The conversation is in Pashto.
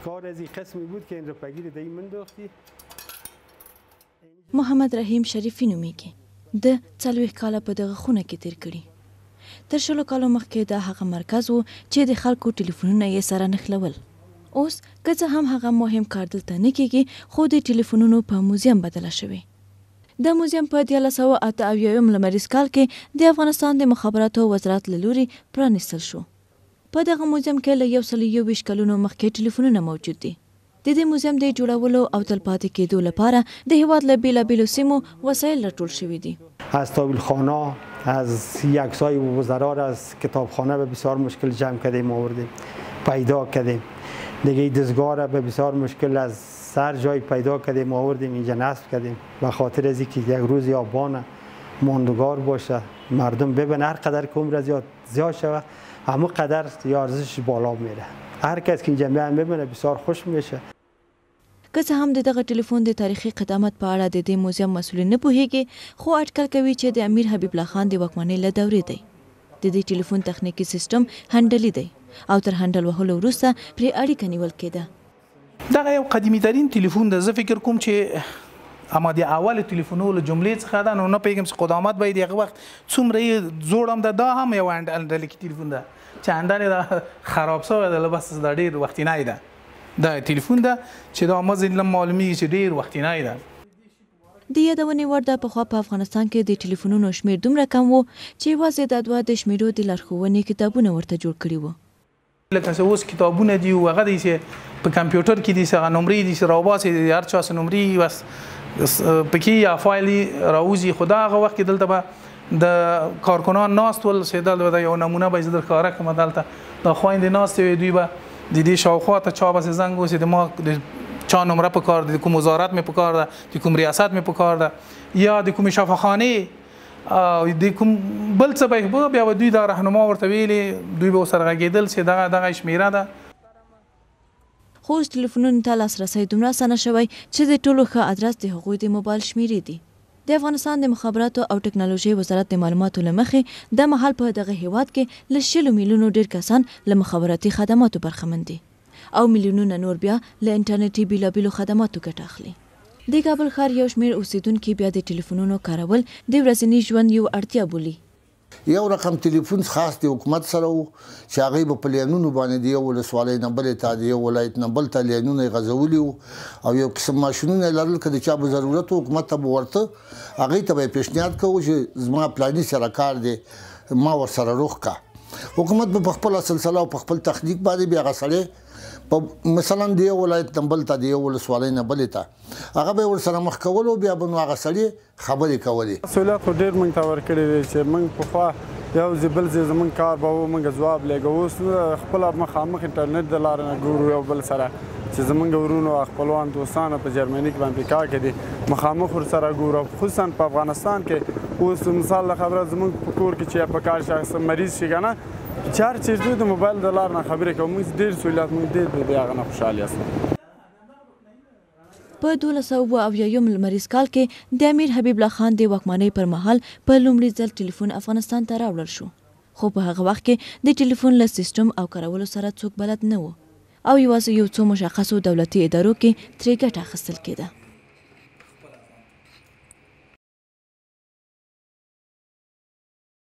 کار از این قسمی بود که این رو پگیر دی منداختی. محمد رحیم شریفی نومیږي. د 40 کاله په دغه خونه کې تیر کړي. تر 10 کالو مخکې دا هغه مرکز و چې د خلکو ټلیفونونه یې سره نښلول. اوس که څه هم هغه مهم کار دلته نه کیږي، خو د ټلیفونونو په موزیم بدله شوی. د موزیم په 1988 لمریز کال کې د افغانستان د مخابراتو وزارت له لوري پرانیستل شو. په دغه موزیم کې له 121 کلونو مخکې ټلیفونونه موجود دي. د دې موزیم د جوړولو او تلپاتې کېدو لپاره د هېواد له بېلابېلو سیمو وسایل راټول شوي دي. از طویلخانه، از یکسای وزرا را از کتابخانه به بسیار مشکل جمع کردیم آوردیم، پیدا کردیم. دیگه دستگاه را به بسیار مشکل از سر جای پیدا کردیم آوردیم اینجا نصب کردیم، به خاطر از اینکه یک روز یابان ماندگار باشه، مردم ببینن هر قدر که عمر زیاد شود همون قدر ارزشش بالا میره. هر کس که اینجا میاد ببینه بسیار خوش میشه. که څه هم د دغه ټلیفون د تاریخي قدامت په اړه د دې موزیم مسؤلین نه پوهیږي، خو اټکل کوي چې د امیر حبیب الله خان د واکمنۍ له دورې دی. د دې ټلیفون تخنیکي سیستم هنډلي دی او تر هنډل وهلو وروسته پرې اړیکه نیول کېده. دغه یو قدیمي ترین ټلیفون ده. زه فکر کوم چې اما د اول ټلیفونونو جملې څخه ده، نو نه پوهېږم چې قدامت به یې دغه وخت څومره یې زوړ هم ده. دا هم یو هنډلي ټلیفون ده چې هنډل یې خراب شوی ده، بس دا ډېر وختینی ده. دا ټلیفون ده چې دا مزید معلومیږي چې ډېر وختینی ده. د یادونې وړ ده پخوا په افغانستان کې د ټلیفونونو شمېر دومره کم و چې یوازې د دوه د شمېرو د لارښوونې کتابونه ورته جوړ کړي وو. لکه چې اوس کتابونه دي او هغه دی چې په کمپیوټر کې دي هغه نمرې دي چې راوباسي هر چا څه نمرې بس پکې یا فایل راوځي. خو دا هغه وخت کې دلته به د کارکنان ناست ول چې دلته به یو نمونه به یې زه در ښکاره کړم. دلته دا خویندې ناستې وې، دوی به د دې شاوخوا ته چا بسې زنګ وسي د ما د چا نمره په کار ده، د کوم وزارت مې په کار ده، د کوم ریاست مې په کار ده، یا د کومې شفاخانې او د کوم بل څه به بیا به دوی دا رهنما ورته ویلې، دوی به ورسره غږېدل چې دغه شمېره ده. خو اوس ټلیفونونو ته لاسرسی دومره اسانه شوی چې د ټولو ښه ادرس د هغوی د موبایل شمېرې دي. د افغانستان د مخابراتو او ټکنالوژۍ وزارت د معلوماتو له مخې د مهال په دغه هیواد کې له 100 میلیونو ډېر کسان له مخابراتي خدماتو برخمن دي او میلیونونه نور بیا له انټرنیټي بېلابېلو خدماتو ګټه اخلي. د کابل ښار یو شمېر اوسیدونکي بیا د ټلیفونونو کارول د ورځني ژوند یو اړتیا بولي. یو رقم ټلیفون خاص د حکومت سره و چې هغوی به په لینونو باندې د یو ولسوالۍ نه بلې ته، د یو ولایت نه بل ته لینونه یې غځولي وو او یو قسم ماشینونه یې لرل که د چا به ضرورت و حکومت ته به ورته، هغوی ته به یې پیشنهاد کوو چې زما پلاني سره کار دی، ما ورسره روغ کا. حکومت به په خپله سلسله او په خپل تخنیک باندې بیا هغه سړی مثلا د یو ولایت نه بل ته، د یو ولسوالۍ نه بلې ته، هغه به یې ورسره مخ کولو، بیا به نو هغه سړي خبرې کولې. سهولت خو ډېر موږ ته ورکړی دی چې موږ پخوا یو ځای بل ځای زموږ کار به و، موږ ځواب لېږو. اوس خپله مخامخ انټرنیټ د لارې نه ګورو یو بل سره چې زموږ ورونو او خپلوان دوستانو په جرمني کې باندې کار کوي، مخامخ ورسره ګورو. خصوصا په افغانستان کې اوس مثال له خبره زموږ په کور کې چې په کار شخص مریض شي که نه، چې هر چیز دوی د موبایل د لارې نه خبرې کوو. موږ ډېر سهولت، موږ ډېر د هغه نه خوشحال یاستو. په 1280 لمریز کال کې د امیر حبیب الله خان د واکمنۍ پر مهال په لومړي ځل ټلیفون افغانستان ته راوړل شو. خو په هغه وخت کې د ټلیفون له سیسټم او کارولو سره څوک بلد نه و او یوازې یو څو مشخصو دولتي ادارو کې ترې ګټه اخیستل کېده.